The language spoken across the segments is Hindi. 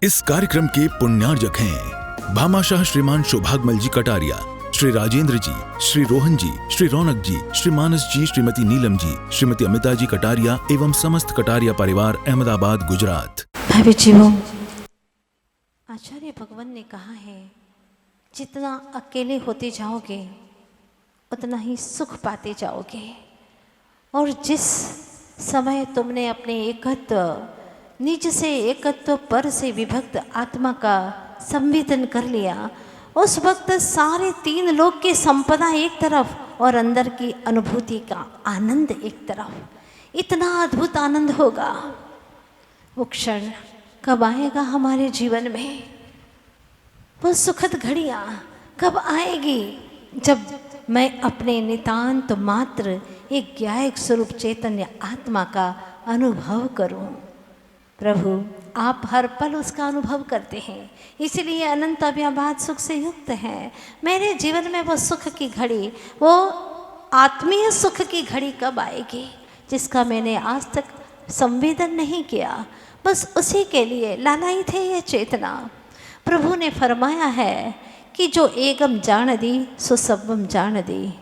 इस कार्यक्रम के पुण्यार्जक हैं भामाशाह श्रीमान सौभाग्यमल जी कटारिया, श्री राजेंद्र जी, श्री रोहन जी, श्री रौनक जी, श्री मानस जी, श्रीमती नीलम जी, श्रीमती अमिता जी कटारिया एवं समस्त कटारिया परिवार, अहमदाबाद, गुजरात। भाभी जीवों, आचार्य भगवान ने कहा है, जितना अकेले होते जाओगे उतना ही सुख पाते जाओगे। और जिस समय तुमने अपने एकत्व, निज से एकत्व पर से विभक्त आत्मा का संवेदन कर लिया, उस वक्त सारे तीन लोक की संपदा एक तरफ और अंदर की अनुभूति का आनंद एक तरफ, इतना अद्भुत आनंद होगा। वो क्षण कब आएगा हमारे जीवन में? वो सुखद घड़ियाँ कब आएगी जब मैं अपने नितांत मात्र एक ज्ञायक स्वरूप चैतन्य आत्मा का अनुभव करूं? प्रभु, आप हर पल उसका अनुभव करते हैं, इसलिए अनंत अव्याभात सुख से युक्त हैं। मेरे जीवन में वो सुख की घड़ी, वो आत्मीय सुख की घड़ी कब आएगी जिसका मैंने आज तक संवेदन नहीं किया? बस उसी के लिए लालायित है ये चेतना। प्रभु ने फरमाया है कि जो एगम जान दी सो सर्वम जान दी,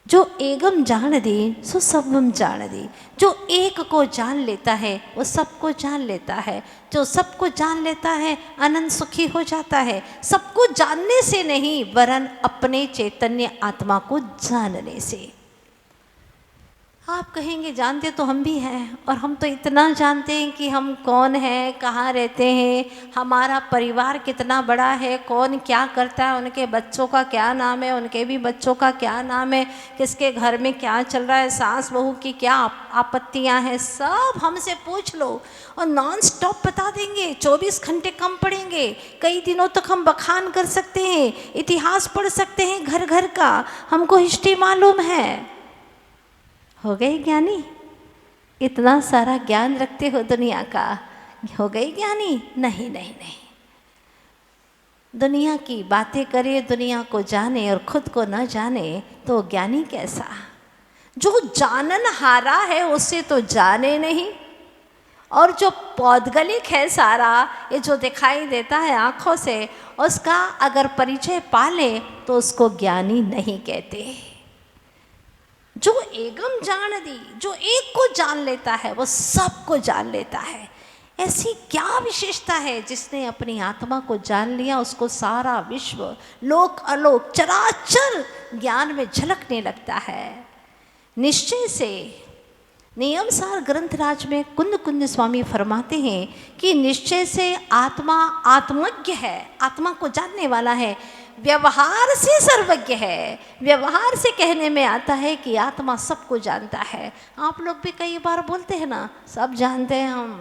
जो एगम जान दी सो सर्वम जान दी। जो एक को जान लेता है वो सबको जान लेता है, जो सबको जान लेता है अनंत सुखी हो जाता है। सबको जानने से नहीं, वरन अपने चैतन्य आत्मा को जानने से। आप कहेंगे जानते तो हम भी हैं, और हम तो इतना जानते हैं कि हम कौन हैं, कहाँ रहते हैं, हमारा परिवार कितना बड़ा है, कौन क्या करता है, उनके बच्चों का क्या नाम है, उनके भी बच्चों का क्या नाम है, किसके घर में क्या चल रहा है, सास बहू की क्या आपत्तियां हैं, सब हमसे पूछ लो और नॉन स्टॉप बता देंगे। 24 घंटे कम पड़ेंगे, कई दिनों तक हम बखान कर सकते हैं, इतिहास पढ़ सकते हैं घर घर का, हमको हिस्ट्री मालूम है। हो गए ज्ञानी? इतना सारा ज्ञान रखते हो दुनिया का, हो गए ज्ञानी? नहीं नहीं नहीं। दुनिया की बातें करे, दुनिया को जाने और खुद को न जाने तो ज्ञानी कैसा? जो जानन हारा है उसे तो जाने नहीं, और जो पौद्गलिक है सारा, ये जो दिखाई देता है आँखों से, उसका अगर परिचय पा ले तो उसको ज्ञानी नहीं कहते। जो एगम जान दी, जो एक को जान लेता है वो सबको जान लेता है। ऐसी क्या विशेषता है जिसने अपनी आत्मा को जान लिया, उसको सारा विश्व, लोक अलोक, चराचर ज्ञान में झलकने लगता है। निश्चय से नियमसार ग्रंथराज में कुंद कुंद स्वामी फरमाते हैं कि निश्चय से आत्मा आत्मज्ञ है, आत्मा को जानने वाला है, व्यवहार से सर्वज्ञ है। व्यवहार से कहने में आता है कि आत्मा सबको जानता है। आप लोग भी कई बार बोलते हैं ना, सब जानते हैं हम,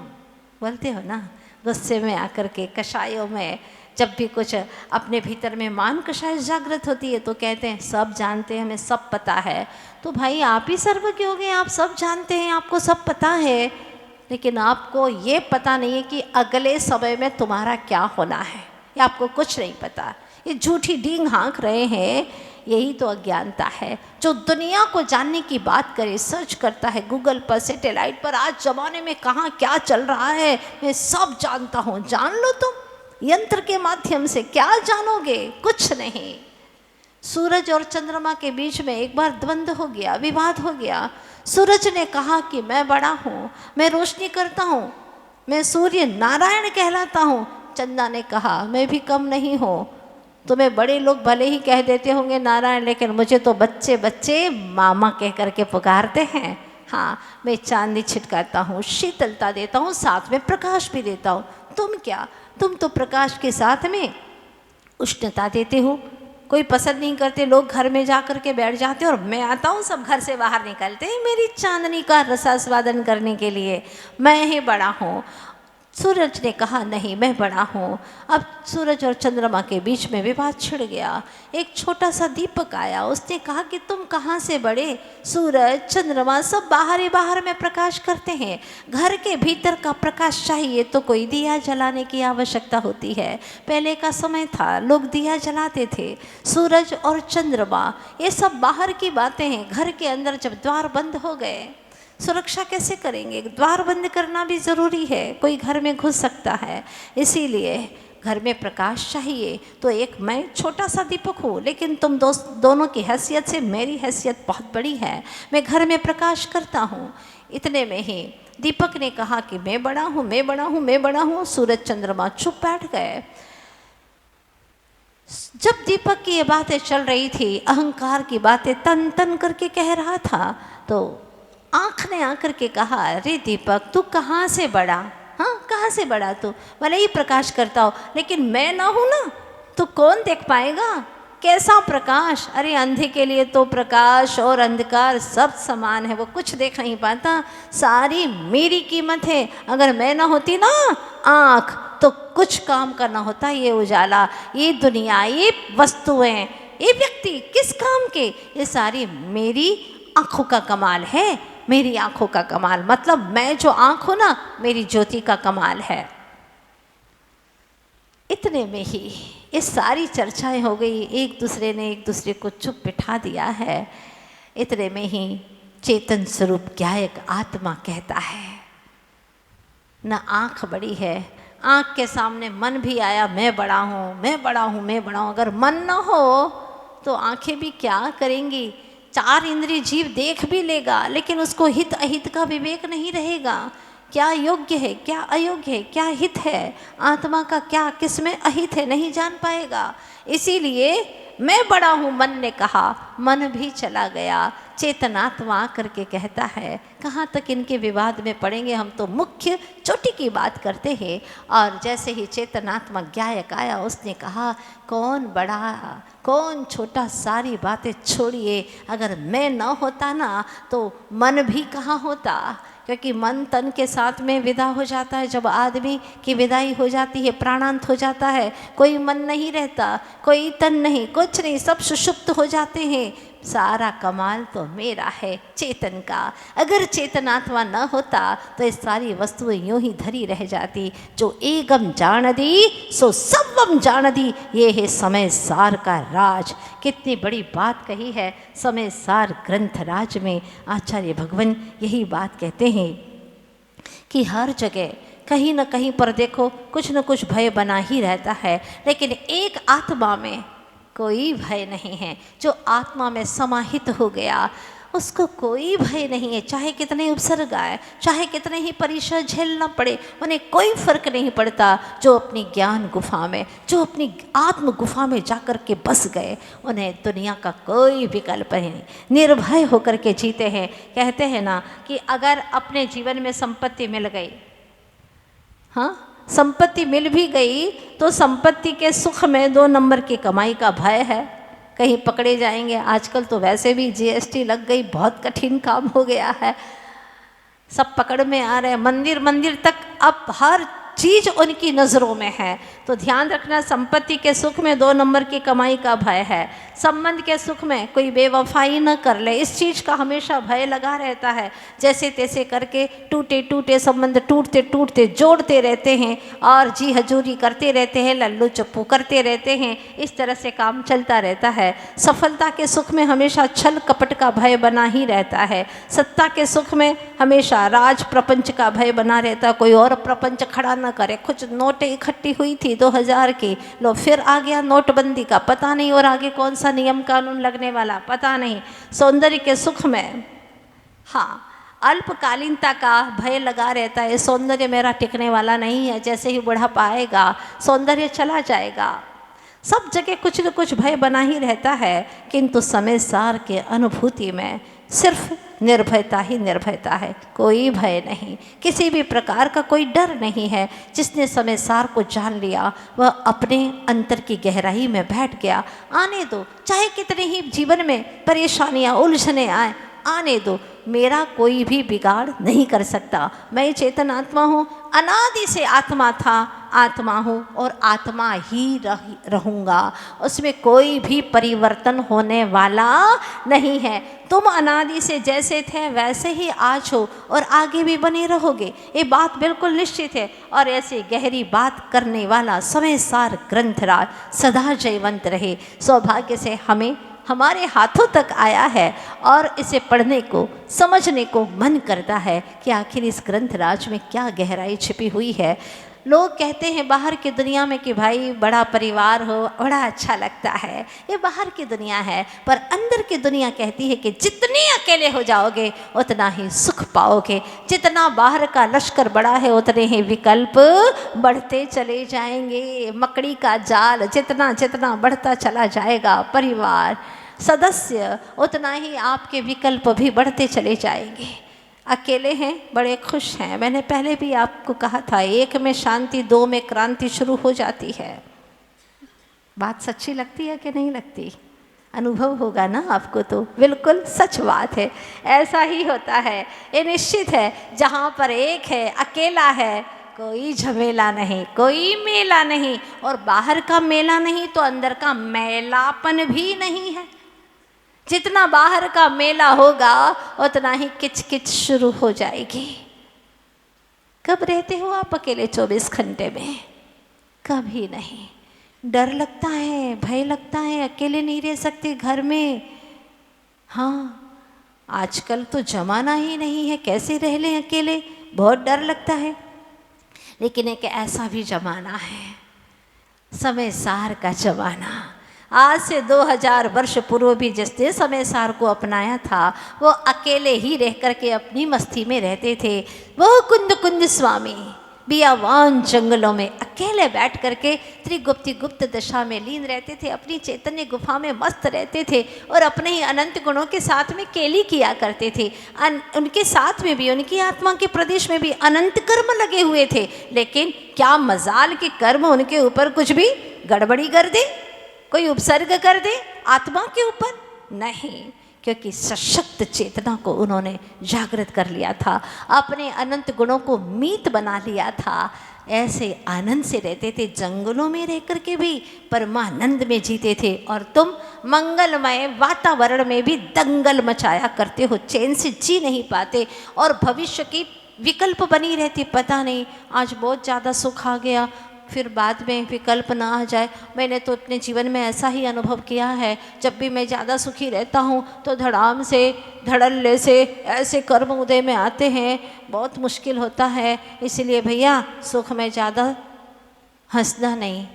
बोलते हो ना, गुस्से में आकर के, कषायों में जब भी कुछ अपने भीतर में मान कषाय जागृत होती है तो कहते हैं सब जानते हैं, हमें सब पता है। तो भाई आप ही सर्वज्ञ हो गए, आप सब जानते हैं, आपको सब पता है, लेकिन आपको ये पता नहीं है कि अगले समय में तुम्हारा क्या होना है, ये आपको कुछ नहीं पता। ये झूठी डींग हाँक रहे हैं, यही तो अज्ञानता है। जो दुनिया को जानने की बात करे, सर्च करता है गूगल पर, सैटेलाइट पर, आज ज़माने में कहाँ क्या चल रहा है, मैं सब जानता हूँ। जान लो तुम यंत्र के माध्यम से, क्या जानोगे? कुछ नहीं। सूरज और चंद्रमा के बीच में एक बार द्वंद्व हो गया, विवाद हो गया। सूरज ने कहा कि मैं बड़ा हूँ, मैं रोशनी करता हूँ, मैं सूर्य नारायण कहलाता हूँ। चंदा ने कहा मैं भी कम नहीं हूँ, तुम्हें बड़े लोग भले ही कह देते होंगे नारायण, लेकिन मुझे तो बच्चे बच्चे मामा कह करके पुकारते हैं। हाँ, मैं चांदी छिटकाता हूँ, शीतलता देता हूँ, साथ में प्रकाश भी देता हूँ। तुम क्या, तुम तो प्रकाश के साथ में उष्णता देते हो। कोई पसंद नहीं करते, लोग घर में जा कर के बैठ जाते और मैं आता हूँ, सब घर से बाहर निकलते हैं मेरी चांदनी का रसास्वादन करने के लिए, मैं ही बड़ा हूँ। सूरज ने कहा नहीं, मैं बड़ा हूँ। अब सूरज और चंद्रमा के बीच में विवाद छिड़ गया। एक छोटा सा दीपक आया, उसने कहा कि तुम कहाँ से बड़े? सूरज चंद्रमा सब बाहर ही बाहर में प्रकाश करते हैं, घर के भीतर का प्रकाश चाहिए तो कोई दिया जलाने की आवश्यकता होती है। पहले का समय था, लोग दिया जलाते थे। सूरज और चंद्रमा ये सब बाहर की बातें हैं। घर के अंदर जब द्वार बंद हो गए, सुरक्षा कैसे करेंगे? द्वार बंद करना भी ज़रूरी है, कोई घर में घुस सकता है। इसीलिए घर में प्रकाश चाहिए। तो एक मैं छोटा सा दीपक हूँ, लेकिन तुम दोनों की हैसियत से मेरी हैसियत बहुत बड़ी है। मैं घर में प्रकाश करता हूँ। इतने में ही दीपक ने कहा कि मैं बड़ा हूँ, मैं बड़ा हूँ, मैं बड़ा हूँ। सूरज चंद्रमा चुप बैठ गए। जब दीपक की ये बातें चल रही थी, अहंकार की बातें तन तन करके कह रहा था, तो आँख ने आकर के कहा, अरे दीपक तू कहाँ से बड़ा? हाँ, कहाँ से बड़ा तू? भले ही प्रकाश करता हो, लेकिन मैं ना हूँ ना, तो कौन देख पाएगा? कैसा प्रकाश? अरे अंधे के लिए तो प्रकाश और अंधकार सब समान है, वो कुछ देख नहीं पाता। सारी मेरी कीमत है। अगर मैं ना होती ना आँख, तो कुछ काम का ना होता। ये उजाला, ये दुनिया, ये वस्तुएं, ये व्यक्ति किस काम के? ये सारी मेरी आँखों का कमाल है, मेरी आँखों का कमाल। मतलब मैं जो आँख हूँ ना, मेरी ज्योति का कमाल है। इतने में ही ये सारी चर्चाएं हो गई, एक दूसरे ने एक दूसरे को चुप बिठा दिया है। इतने में ही चेतन स्वरूप गायक आत्मा कहता है, न आँख बड़ी है, आँख के सामने मन भी आया, मैं बड़ा हूँ, मैं बड़ा हूँ, मैं बड़ा हूँ। अगर मन न हो तो आँखें भी क्या करेंगी? 4 इंद्रिय जीव देख भी लेगा, लेकिन उसको हित अहित का विवेक नहीं रहेगा। क्या योग्य है, क्या अयोग्य है, क्या हित है, आत्मा का क्या किस में अहित है, नहीं जान पाएगा। इसीलिए मैं बड़ा हूँ, मन ने कहा, मन भी चला गया। चेतनात्मा आकर के कहता है, कहाँ तक इनके विवाद में पड़ेंगे, हम तो मुख्य चोटी की बात करते हैं। और जैसे ही चेतनात्मा गायक आया, उसने कहा, कौन बड़ा कौन छोटा, सारी बातें छोड़िए। अगर मैं न होता ना, तो मन भी कहाँ होता, क्योंकि मन तन के साथ में विदा हो जाता है। जब आदमी की विदाई हो जाती है, प्राणांत हो जाता है, कोई मन नहीं रहता, कोई तन नहीं, कुछ नहीं, सब सुषुप्त हो जाते हैं। सारा कमाल तो मेरा है, चेतन का। अगर चेतनात्मा न होता तो ये सारी वस्तुएं यूं ही धरी रह जाती। जो एकम जान दी सो सर्वम जान दी, ये है समय सार का राज। कितनी बड़ी बात कही है समय सार ग्रंथ राज में। आचार्य भगवान यही बात कहते हैं कि हर जगह कहीं न कहीं पर देखो कुछ न कुछ भय बना ही रहता है, लेकिन एक आत्मा में कोई भय नहीं है। जो आत्मा में समाहित हो गया, उसको कोई भय नहीं है। चाहे कितने उपसर्ग आए, चाहे कितने ही परीक्षा झेलना पड़े, उन्हें कोई फर्क नहीं पड़ता। जो अपनी ज्ञान गुफा में, जो अपनी आत्म गुफा में जाकर के बस गए, उन्हें दुनिया का कोई विकल्प नहीं, निर्भय होकर के जीते हैं। कहते हैं ना कि अगर अपने जीवन में संपत्ति मिल गई, हाँ संपत्ति मिल भी गई, तो संपत्ति के सुख में 2 नंबर की कमाई का भय है, कहीं पकड़े जाएंगे। आजकल तो वैसे भी जीएसटी लग गई, बहुत कठिन काम हो गया है, सब पकड़ में आ रहे हैं। मंदिर मंदिर तक अब हर चीज़ उनकी नज़रों में है। तो ध्यान रखना, संपत्ति के सुख में 2 नंबर की कमाई का भय है। संबंध के सुख में कोई बेवफाई न कर ले, इस चीज़ का हमेशा भय लगा रहता है। जैसे तैसे करके टूटे टूटे संबंध टूटते टूटते जोड़ते रहते हैं और जी हजूरी करते रहते हैं, लल्लू चप्पू करते रहते हैं। इस तरह से काम चलता रहता है। सफलता के सुख में हमेशा छल कपट का भय बना ही रहता है। सत्ता के सुख में हमेशा राज प्रपंच का भय बना रहता है, कोई और प्रपंच खड़ा न करे। कुछ नोटें इकट्ठी हुई थी 2000 की, लो फिर आ गया नोटबंदी का, पता नहीं और आगे कौन सा नियम कानून लगने वाला, पता नहीं। सौंदर्य के सुख में हाँ अल्पकालीनता का भय लगा रहता है, सौंदर्य मेरा टिकने वाला नहीं है, जैसे ही बुढ़ापा आएगा सौंदर्य चला जाएगा। सब जगह कुछ न कुछ भय बना ही रहता है, किंतु समय सार के अनुभूति में सिर्फ निर्भयता ही निर्भयता है, कोई भय नहीं, किसी भी प्रकार का कोई डर नहीं है। जिसने समय सार को जान लिया, वह अपने अंतर की गहराई में बैठ गया। आने दो, चाहे कितने ही जीवन में परेशानियाँ उलझने आए, आने दो, मेरा कोई भी बिगाड़ नहीं कर सकता। मैं चेतन आत्मा हूँ, अनादि से आत्मा था, आत्मा हूँ और आत्मा ही रहूँगा। उसमें कोई भी परिवर्तन होने वाला नहीं है। तुम अनादि से जैसे थे वैसे ही आज हो और आगे भी बने रहोगे, ये बात बिल्कुल निश्चित है। और ऐसे गहरी बात करने वाला समय सार ग्रंथराज सदा जयवंत रहे। सौभाग्य से हमारे हाथों तक आया है और इसे पढ़ने को, समझने को मन करता है कि आखिर इस ग्रंथ राज में क्या गहराई छिपी हुई है। लोग कहते हैं बाहर की दुनिया में कि भाई बड़ा परिवार हो, बड़ा अच्छा लगता है, ये बाहर की दुनिया है, पर अंदर की दुनिया कहती है कि जितने अकेले हो जाओगे उतना ही सुख पाओगे। जितना बाहर का लश्कर बड़ा है उतने ही विकल्प बढ़ते चले जाएंगे। मकड़ी का जाल जितना जितना बढ़ता चला जाएगा, परिवार सदस्य, उतना ही आपके विकल्प भी बढ़ते चले जाएंगे। अकेले हैं, बड़े खुश हैं। मैंने पहले भी आपको कहा था, एक में शांति, दो में क्रांति शुरू हो जाती है। बात सच्ची लगती है कि नहीं लगती? अनुभव होगा ना आपको, तो बिल्कुल सच बात है, ऐसा ही होता है। ये निश्चित है, जहाँ पर एक है, अकेला है, कोई झमेला नहीं, कोई मेला नहीं, और बाहर का मेला नहीं तो अंदर का मैलापन भी नहीं है। जितना बाहर का मेला होगा उतना ही किचकिच शुरू हो जाएगी। कब रहते हो आप अकेले 24 घंटे में? कभी नहीं। डर लगता है, भय लगता है, अकेले नहीं रह सकते घर में। हाँ, आजकल तो जमाना ही नहीं है, कैसे रह लें अकेले, बहुत डर लगता है। लेकिन एक ऐसा भी जमाना है, समय सार का जमाना। आज से 2000 वर्ष पूर्व भी जिसने समय सार को अपनाया था वो अकेले ही रह कर के अपनी मस्ती में रहते थे। वो कुंद कुंद स्वामी बियावान जंगलों में अकेले बैठ करके त्रिगुप्ति गुप्त दशा में लीन रहते थे, अपनी चैतन्य गुफा में मस्त रहते थे और अपने ही अनंत गुणों के साथ में केली किया करते थे। उनके साथ में भी, उनकी आत्मा के प्रदेश में भी अनंत कर्म लगे हुए थे। लेकिन क्या मजाल के कर्म उनके ऊपर कुछ भी गड़बड़ी कर दे, कोई उपसर्ग कर दे आत्मा के ऊपर? नहीं, क्योंकि सशक्त चेतना को उन्होंने जागृत कर लिया था, अपने अनंत गुणों को मीत बना लिया था। ऐसे आनंद से रहते थे, जंगलों में रह कर के भी परमानंद में जीते थे। और तुम मंगलमय वातावरण में भी दंगल मचाया करते हो, चैन से जी नहीं पाते और भविष्य की विकल्प बनी रहती। पता नहीं आज बहुत ज़्यादा सुख आ गया, फिर बाद में विकल्प ना आ जाए। मैंने तो अपने जीवन में ऐसा ही अनुभव किया है, जब भी मैं ज़्यादा सुखी रहता हूँ तो धड़ाम से, धड़ल्ले से ऐसे कर्म उदय में आते हैं, बहुत मुश्किल होता है। इसलिए भैया सुख में ज़्यादा हंसना नहीं।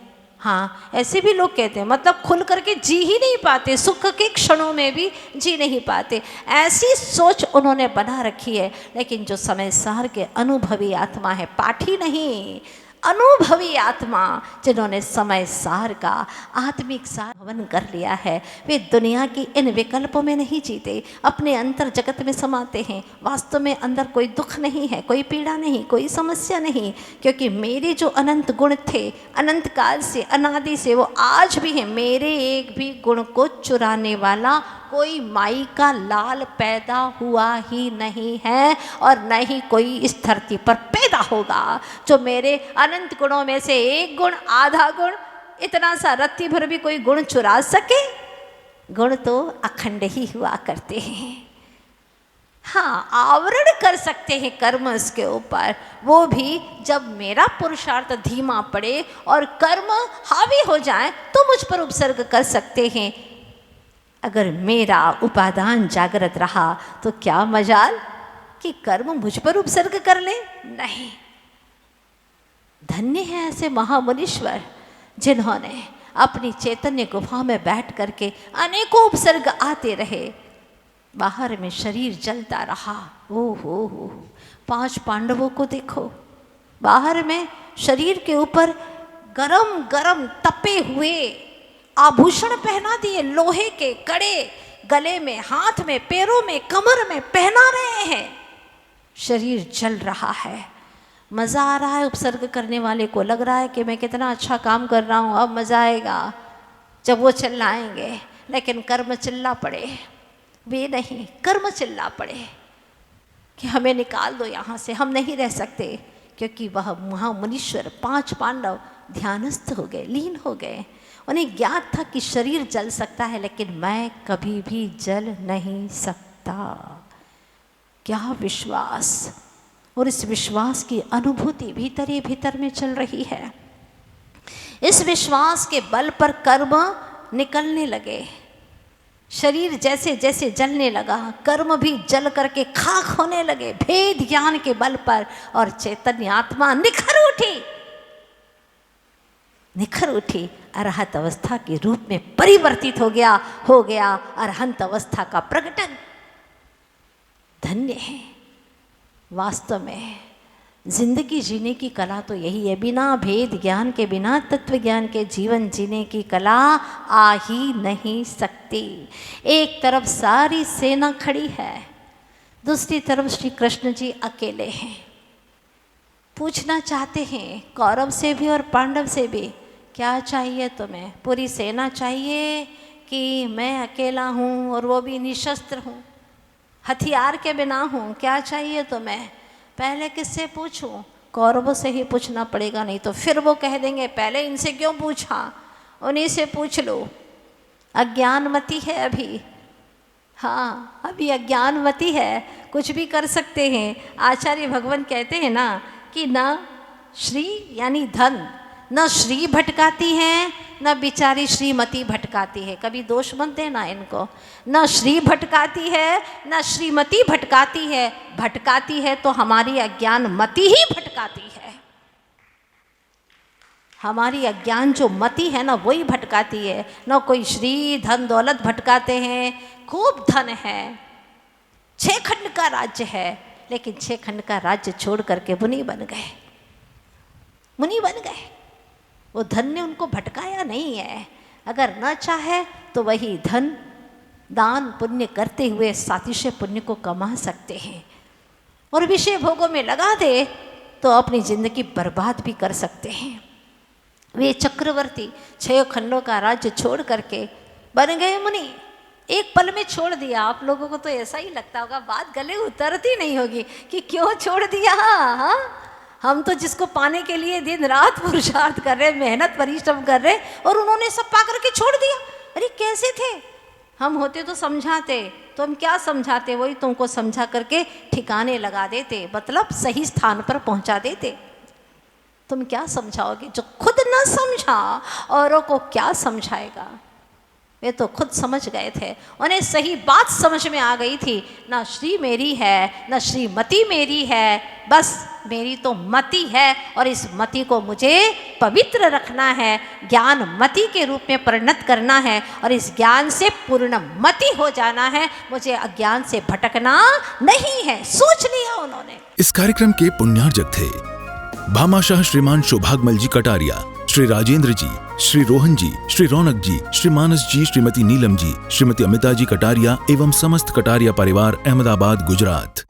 हाँ, ऐसे भी लोग कहते हैं, मतलब खुल करके जी ही नहीं पाते, सुख के क्षणों में भी जी नहीं पाते। ऐसी सोच उन्होंने बना रखी है। लेकिन जो समय सार के अनुभवी आत्मा है, पाठी नहीं, अनुभवी आत्मा, जिन्होंने समय सार का आत्मिक सार भवन कर लिया है, वे दुनिया की इन विकल्पों में नहीं जीते, अपने अंतर जगत में समाते हैं। वास्तव में अंदर कोई दुख नहीं है, कोई पीड़ा नहीं, कोई समस्या नहीं, क्योंकि मेरे जो अनंत गुण थे, अनंत काल से, अनादि से, वो आज भी हैं। मेरे एक भी गुण को चुराने वाला कोई माई का लाल पैदा हुआ ही नहीं है, और न ही कोई इस धरती पर पैदा होगा जो मेरे अनंत गुणों में से एक गुण, आधा गुण, इतना सा रत्ती भर भी कोई गुण चुरा सके। गुण तो अखंड ही हुआ करते हैं। हाँ, आवरण कर सकते हैं कर्म उसके ऊपर, वो भी जब मेरा पुरुषार्थ धीमा पड़े और कर्म हावी हो जाए तो मुझ पर उपसर्ग कर सकते हैं। अगर मेरा उपादान जागृत रहा तो क्या मजाल कि कर्म मुझ पर उपसर्ग कर ले? नहीं। धन्य है ऐसे महामुनीश्वर जिन्होंने अपनी चैतन्य गुफा में बैठ करके अनेकों उपसर्ग आते रहे, बाहर में शरीर जलता रहा। ओ हो, 5 पांडवों को देखो, बाहर में शरीर के ऊपर गरम गरम तपे हुए आभूषण पहना दिए, लोहे के कड़े गले में, हाथ में, पैरों में, कमर में पहना रहे हैं, शरीर जल रहा है। मज़ा आ रहा है उपसर्ग करने वाले को, लग रहा है कि मैं कितना अच्छा काम कर रहा हूँ, अब मज़ा आएगा जब वो चिल्लाएंगे। लेकिन कर्म चिल्ला पड़े, वे नहीं, कर्म चिल्ला पड़े कि हमें निकाल दो यहाँ से, हम नहीं रह सकते। क्योंकि वह महामुनीश्वर 5 पांडव ध्यानस्थ हो गए, लीन हो गए। उन्हें ज्ञात था कि शरीर जल सकता है, लेकिन मैं कभी भी जल नहीं सकता। क्या विश्वास, और इस विश्वास की अनुभूति भीतर ही भीतर में चल रही है। इस विश्वास के बल पर कर्म निकलने लगे। शरीर जैसे जैसे जलने लगा, कर्म भी जल करके खाक होने लगे भेद ज्ञान के बल पर, और चैतन्य आत्मा निखर उठी अरहत अवस्था के रूप में परिवर्तित हो गया अरहंत अवस्था का प्रकटन। धन्य है। वास्तव में जिंदगी जीने की कला तो यही है, बिना भेद ज्ञान के, बिना तत्व ज्ञान के जीवन जीने की कला आ ही नहीं सकती। एक तरफ सारी सेना खड़ी है, दूसरी तरफ श्री कृष्ण जी अकेले हैं। पूछना चाहते हैं कौरव से भी और पांडव से भी, क्या चाहिए तुम्हें? पूरी सेना चाहिए कि मैं अकेला हूँ और वो भी निशस्त्र हूँ, हथियार के बिना हूँ? क्या चाहिए तुम्हें? पहले किससे पूछूं? कौरवों से ही पूछना पड़ेगा, नहीं तो फिर वो कह देंगे पहले इनसे क्यों पूछा, उन्हीं से पूछ लो। अज्ञानवती है अभी, हाँ अभी अज्ञानवती है, कुछ भी कर सकते हैं। आचार्य भगवान कहते हैं ना कि न श्री यानी धन, न श्री भटकाती है न बिचारी श्रीमती भटकाती है। कभी दोष मत देना इनको। न श्री भटकाती है न श्रीमती भटकाती है तो हमारी अज्ञान मति ही भटकाती है। हमारी अज्ञान जो मति है ना वही भटकाती है। न कोई श्री धन दौलत भटकाते हैं। खूब धन है, 6 खंड का राज्य है, लेकिन 6 खंड का राज्य छोड़ करके मुनि बन गए। वो धन ने उनको भटकाया नहीं है। अगर न चाहे तो वही धन दान पुण्य करते हुए सातिशय पुण्य को कमा सकते हैं, और विषय भोगों में लगा दे तो अपनी जिंदगी बर्बाद भी कर सकते हैं। वे चक्रवर्ती 6 खंडों का राज्य छोड़ करके बन गए मुनि। एक पल में छोड़ दिया। आप लोगों को तो ऐसा ही लगता होगा, बात गले उतरती नहीं होगी कि क्यों छोड़ दिया। हाँ, हम तो जिसको पाने के लिए दिन रात पुरुषार्थ कर रहे, मेहनत परिश्रम कर रहे, और उन्होंने सब पा करके छोड़ दिया। अरे कैसे थे? हम होते तो समझाते, तो हम क्या समझाते? वही तुमको समझा करके ठिकाने लगा देते, मतलब सही स्थान पर पहुंचा देते। तुम क्या समझाओगे? जो खुद न समझा औरों को क्या समझाएगा? वे तो खुद समझ गए थे, उन्हें सही बात समझ में आ गई थी। ना श्री मेरी है न श्रीमती मेरी है, बस मेरी तो मति है, और इस मति को मुझे पवित्र रखना है, ज्ञान मति के रूप में परिणत करना है, और इस ज्ञान से पूर्ण मति हो जाना है। मुझे अज्ञान से भटकना नहीं है। सोच लिया उन्होंने। इस कार्यक्रम के पुण्यार्जक थे भामाशाह श्रीमान सौभाग्यमल जी कटारिया, श्री राजेंद्र जी, श्री रोहन जी, श्री रौनक जी, श्री मानस जी, श्रीमती नीलम जी, श्रीमती अमिता जी कटारिया एवं समस्त कटारिया परिवार, अहमदाबाद, गुजरात।